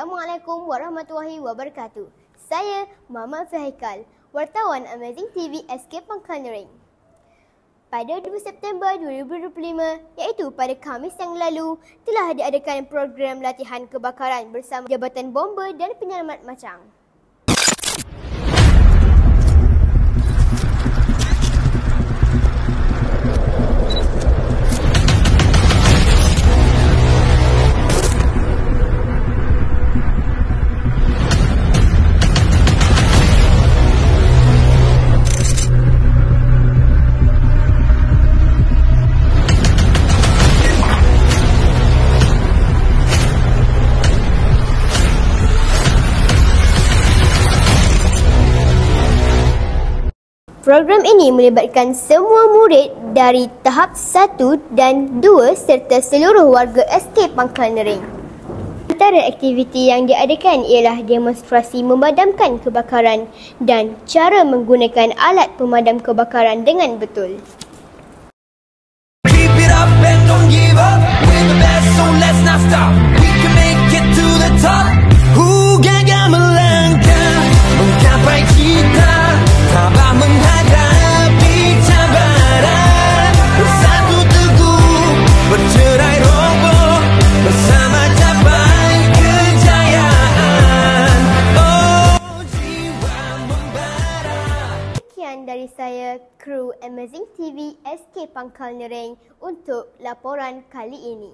Assalamualaikum warahmatullahi wabarakatuh. Saya Mama Fahikal, wartawan Amazing TV SK Pangkal Nerang. Pada 2 September 2025, iaitu pada Khamis yang lalu, telah diadakan program latihan kebakaran bersama Jabatan Bomba dan Penyelamat Machang. Program ini melibatkan semua murid dari tahap 1 dan 2 serta seluruh warga SK Pangkal Nerang. Antara aktiviti yang diadakan ialah demonstrasi memadamkan kebakaran dan cara menggunakan alat pemadam kebakaran dengan betul. Keep it up and don't give up. We're the best, so let's not stop. We can make it to the top. Gagal melangkah menggapai cita, tabah menghadapi cabaran, bersatu teguh, bercerai roboh, bersama capai kejayaan. Oh, jiwa membara. Sekian dari saya, kru Amazing TV SK Pangkal Nerang untuk laporan kali ini.